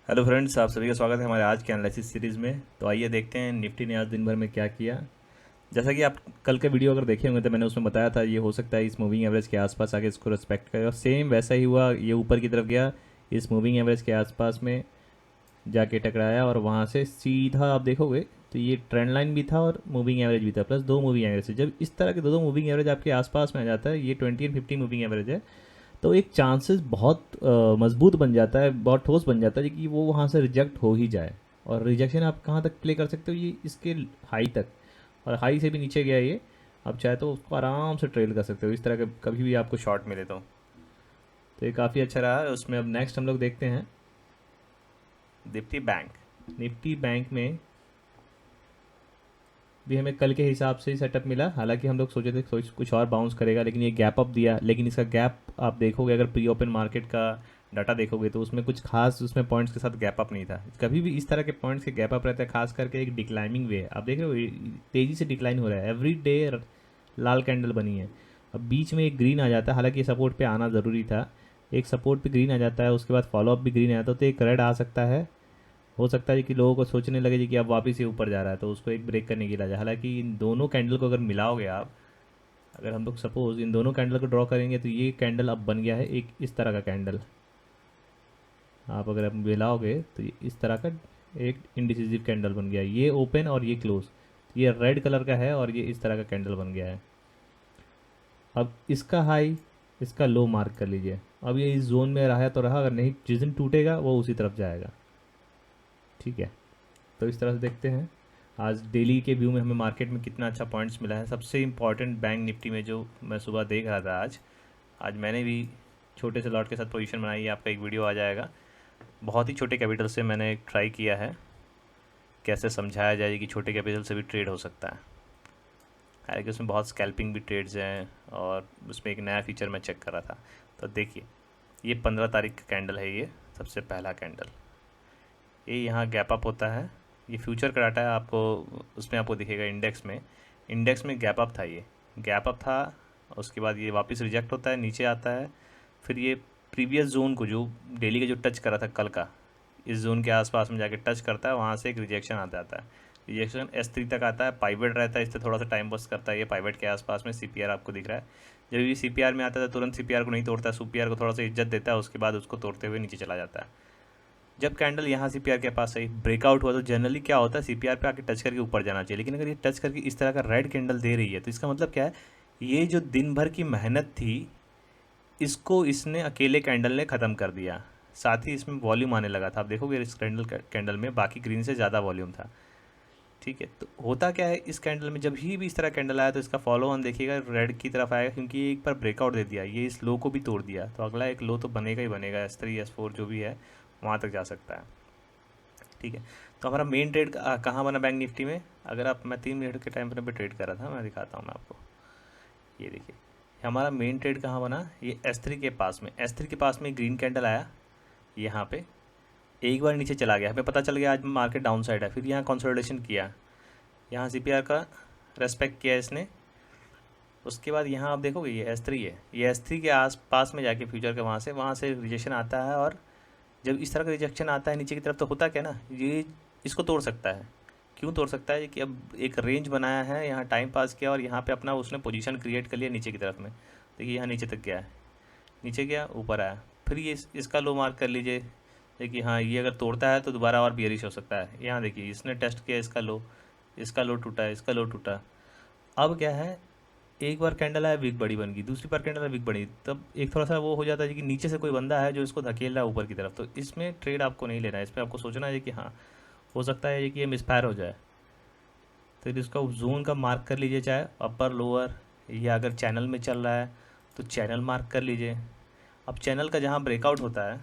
Hello friends, आप सभी का स्वागत है हमारे आज के एनालिसिस सीरीज़ में। तो आइए देखते हैं निफ्टी ने आज दिन भर में क्या किया। जैसा कि आप कल का वीडियो अगर देखे होंगे तो मैंने उसमें बताया था ये हो सकता है इस मूविंग एवरेज के आसपास आके इसको रिस्पेक्ट करे, और सेम वैसा ही हुआ। ये ऊपर की तरफ गया, इस मूविंग एवरेज के आसपास में जाके टकराया और वहाँ से सीधा आप देखोगे तो ये ट्रेंड लाइन भी था और मूविंग एवरेज भी था, प्लस दो मूविंग एवरेज है। जब इस तरह के दो मूविंग एवरेज आपके आसपास में आ जाता है, ये 20 एंड 50 मूविंग एवरेज है, तो एक चांसेस बहुत मजबूत बन जाता है, बहुत ठोस बन जाता है कि वो वहाँ से रिजेक्ट हो ही जाए। और रिजेक्शन आप कहाँ तक प्ले कर सकते हो, ये इसके हाई तक, और हाई से भी नीचे गया ये। आप चाहे तो उसको आराम से ट्रेल कर सकते हो इस तरह के, कभी भी आपको शॉर्ट मिले तो ये काफ़ी अच्छा रहा है उसमें। अब नेक्स्ट हम लोग देखते हैं निफ्टी बैंक। निफ्टी बैंक में भी हमें कल के हिसाब से ही सेटअप मिला। हालांकि हम लोग सोचे थे कुछ और बाउंस करेगा, लेकिन ये गैप अप दिया। लेकिन इसका गैप आप देखोगे, अगर प्री ओपन मार्केट का डाटा देखोगे तो उसमें कुछ खास उसमें पॉइंट्स के साथ गैप अप नहीं था। कभी भी इस तरह के पॉइंट्स के गैप अप रहता है, खास करके एक डिक्लाइनिंग वे। आप देख रहे हो तेज़ी से डिक्लाइन हो रहा है, एवरी डे लाल कैंडल बनी है। अब बीच में एक ग्रीन आ जाता है, हालांकि ये सपोर्ट पे आना ज़रूरी था। एक सपोर्ट पे ग्रीन आ जाता है, उसके बाद फॉलोअप भी ग्रीन आ जाता है, तो एक रेड आ सकता है। हो सकता है कि लोगों को सोचने लगे जी कि अब वापस ये ऊपर जा रहा है, तो उसको एक ब्रेक करने के लिए आ जाए। हालांकि इन दोनों कैंडल को अगर मिलाओगे आप, अगर हम लोग सपोज इन दोनों कैंडल को ड्रॉ करेंगे तो ये कैंडल अब बन गया है एक इस तरह का कैंडल। आप अगर अब मिलाओगे तो ये इस तरह का एक इंडिसिजिव कैंडल बन गया है। ये ओपन और ये क्लोज, ये रेड कलर का है और ये इस तरह का कैंडल बन गया है। अब इसका हाई, इसका लो मार्क कर लीजिए। अब ये इस जोन में रहा तो रहा, अगर नहीं जिस दिन टूटेगा वो उसी तरफ जाएगा। ठीक है, तो इस तरह से देखते हैं आज डेली के व्यू में हमें मार्केट में कितना अच्छा पॉइंट्स मिला है। सबसे इंपॉर्टेंट बैंक निफ्टी में जो मैं सुबह देख रहा था आज, आज मैंने भी छोटे से लॉट के साथ पोजीशन बनाई है। आपका एक वीडियो आ जाएगा, बहुत ही छोटे कैपिटल से मैंने ट्राई किया है कैसे समझाया जाए कि छोटे कैपिटल से भी ट्रेड हो सकता है। हालांकि उसमें बहुत स्कैल्पिंग भी ट्रेड्स हैं, और उसमें एक नया फीचर मैं चेक कर रहा था। तो देखिए, ये 15 तारीख का कैंडल है, ये सबसे पहला कैंडल। ये यहाँ गैप अप होता है, ये फ्यूचर का डाटा है, आपको उसमें आपको दिखेगा इंडेक्स में गैप अप था, ये गैप अप था। उसके बाद ये वापस रिजेक्ट होता है, नीचे आता है। फिर ये प्रीवियस जोन को जो डेली का जो टच करा था कल का, इस जोन के आसपास में जाके टच करता है, वहाँ से एक रिजेक्शन आ जाता है। रिजेक्शन S3 तक आता है, पाइवेट रहता है, इससे थोड़ा सा टाइम बस करता है। ये पाइवेट के आसपास में CPR आपको दिख रहा है। जब ये CPR में आता है तो तुरंत CPR को नहीं तोड़ता है, CPR को थोड़ा सा इज्जत देता है, उसके बाद उसको तोड़ते हुए नीचे चला जाता है। जब कैंडल यहाँ CPR के पास सही ब्रेकआउट हुआ तो जनरली क्या होता है, CPR पे आके टच करके ऊपर जाना चाहिए। लेकिन अगर ये टच करके इस तरह का रेड कैंडल दे रही है तो इसका मतलब क्या है, ये जो दिन भर की मेहनत थी इसको इसने अकेले कैंडल ने ख़त्म कर दिया। साथ ही इसमें वॉल्यूम आने लगा था। आप देखोगे इस कैंडल में बाकी ग्रीन से ज़्यादा वॉल्यूम था। ठीक है, तो होता क्या है इस कैंडल में, जब ही भी इस तरह कैंडल आया तो इसका फॉलो ऑन देखिएगा रेड की तरफ आएगा, क्योंकि ये एक बार ब्रेकआउट दे दिया, ये इस लो को भी तोड़ दिया, तो अगला एक लो तो बनेगा ही बनेगा। S3 S4 जो भी है वहाँ तक जा सकता है। ठीक है, तो हमारा मेन ट्रेड कहाँ बना बैंक निफ्टी में। अगर आप, मैं 3 मिनट के टाइम फ्रेम पे ट्रेड कर रहा था, मैं दिखाता हूँ मैं आपको। ये देखिए, हमारा मेन ट्रेड कहाँ बना, ये S3 के पास में। S3 के पास में ग्रीन कैंडल आया यहाँ पे, एक बार नीचे चला गया, हमें पता चल गया आज मार्केट डाउन साइड है। फिर यहाँ कंसोलिडेशन किया, यहाँ CPR का रेस्पेक्ट किया इसने। उसके बाद यहाँ आप देखोगे ये S3 है, ये S3 के आस पास में जाके फ्यूचर के वहाँ से रिजेक्शन आता है। और जब इस तरह का रिजेक्शन आता है नीचे की तरफ तो होता क्या ना, ये इसको तोड़ सकता है। क्यों तोड़ सकता है कि अब एक रेंज बनाया है, यहाँ टाइम पास किया और यहाँ पे अपना उसने पोजीशन क्रिएट कर लिया नीचे की तरफ में। देखिए यहाँ नीचे तक गया है, नीचे गया ऊपर आया, फिर ये इसका लो मार्क कर लीजिए। देखिए हाँ, ये अगर तोड़ता है तो दोबारा और बियरिश हो सकता है। यहाँ देखिए इसने टेस्ट किया, इसका लो टूटा, इसका लो टूटा। अब क्या है, एक बार कैंडल आया विक बड़ी बन गई, दूसरी बार कैंडल आया विक बड़ी, तब एक थोड़ा सा वो हो जाता है कि नीचे से कोई बंदा है जो इसको धकेल रहा है ऊपर की तरफ। तो इसमें ट्रेड आपको नहीं लेना है, इसमें आपको सोचना है कि हाँ हो सकता है कि ये मिसफायर हो जाए। तो इसका जोन का मार्क कर लीजिए, चाहे अपर लोअर, या अगर चैनल में चल रहा है तो चैनल मार्क कर लीजिए। अब चैनल का जहाँ ब्रेकआउट होता है,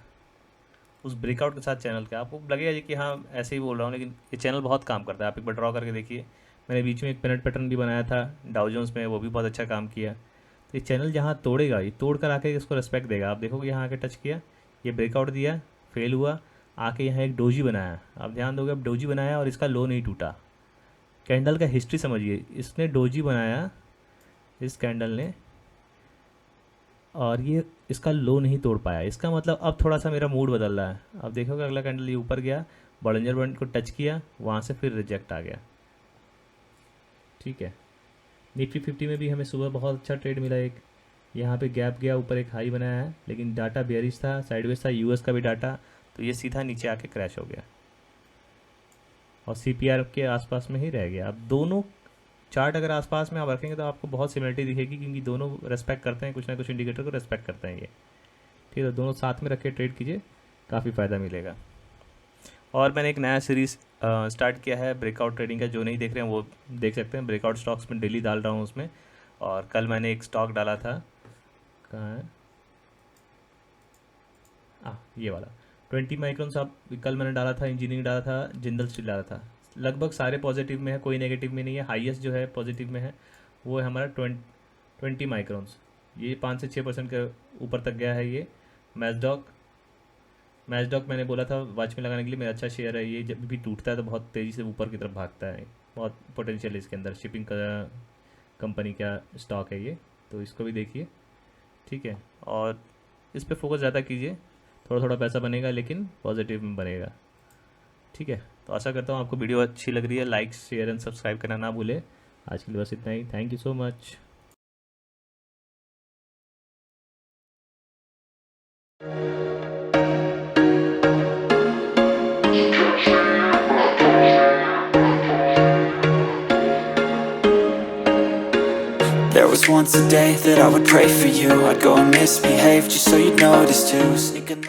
उस ब्रेकआउट के साथ चैनल का आपको लगेगा जी कि हाँ ऐसे ही बोल रहा हूँ, लेकिन ये चैनल बहुत काम करता है। आप एक बार ड्रॉ करके देखिए, मैंने बीच में एक पिनट पैटर्न भी बनाया था डाउ जोन्स में, वो भी बहुत अच्छा काम किया। तो ये चैनल जहाँ तोड़ेगा, ये तोड़ कर आके इसको रेस्पेक्ट देगा। आप देखोगे यहाँ आके टच किया, ये ब्रेकआउट दिया, फेल हुआ, आके यहाँ एक डोजी बनाया। आप ध्यान दोगे, अब डोजी बनाया और इसका लो नहीं टूटा। कैंडल का हिस्ट्री समझिए, इसने डोजी बनाया, इस कैंडल ने और ये इसका लो नहीं तोड़ पाया। इसका मतलब अब थोड़ा सा मेरा मूड बदल रहा है। अब देखोगे अगला कैंडल ये ऊपर गया, बॉलिंजर बैंड को टच किया, वहाँ से फिर रिजेक्ट आ गया। ठीक है, निफ्टी 50 में भी हमें सुबह बहुत अच्छा ट्रेड मिला। एक यहाँ पे गैप गया, ऊपर एक हाई बनाया है, लेकिन डाटा बेयरिश था, साइडवेज था, यूएस का भी डाटा, तो ये सीधा नीचे आके क्रैश हो गया और सीपीआर के आसपास में ही रह गया। अब दोनों चार्ट अगर आसपास में आप रखेंगे तो आपको बहुत सिमिलरिटी दिखेगी, क्योंकि दोनों रेस्पेक्ट करते हैं, कुछ ना कुछ इंडिकेटर को रेस्पेक्ट करते हैं ये। ठीक है, दोनों साथ में रख के ट्रेड कीजिए, काफ़ी फ़ायदा मिलेगा। और मैंने एक नया सीरीज़ स्टार्ट किया है ब्रेकआउट ट्रेडिंग का, जो नहीं देख रहे हैं वो देख सकते हैं। ब्रेकआउट स्टॉक्स में डेली डाल रहा हूँ उसमें। और कल मैंने एक स्टॉक डाला था, कहाँ है, ये वाला 20 माइक्रोन साहब, कल मैंने डाला था, इंजीनियरिंग डाला था, जिंदल स्टील डाला था। लगभग सारे पॉजिटिव में है, कोई नेगेटिव में नहीं है। हाईएस्ट जो है पॉजिटिव में है वो है हमारा 20 माइक्रोन्स, ये 5 से 6% के ऊपर तक गया है। ये मैचडॉक मैंने बोला था वॉच में लगाने के लिए, मेरा अच्छा शेयर है ये। जब भी टूटता है तो बहुत तेज़ी से ऊपर की तरफ भागता है, बहुत पोटेंशियल है इसके अंदर। शिपिंग का कंपनी का स्टॉक है ये, तो इसको भी देखिए। ठीक है, और इस पर फोकस ज़्यादा कीजिए, थोड़ा थोड़ा पैसा बनेगा लेकिन पॉजिटिव में बनेगा। ठीक है, तो आशा करता हूँ आपको वीडियो अच्छी लग रही है। लाइक, शेयर एंड सब्सक्राइब करना ना भूले। आज के लिए बस इतना ही। Thank you so much. There was once a day that I would pray for you. I'd go and misbehave just so you'd notice too. Sneaking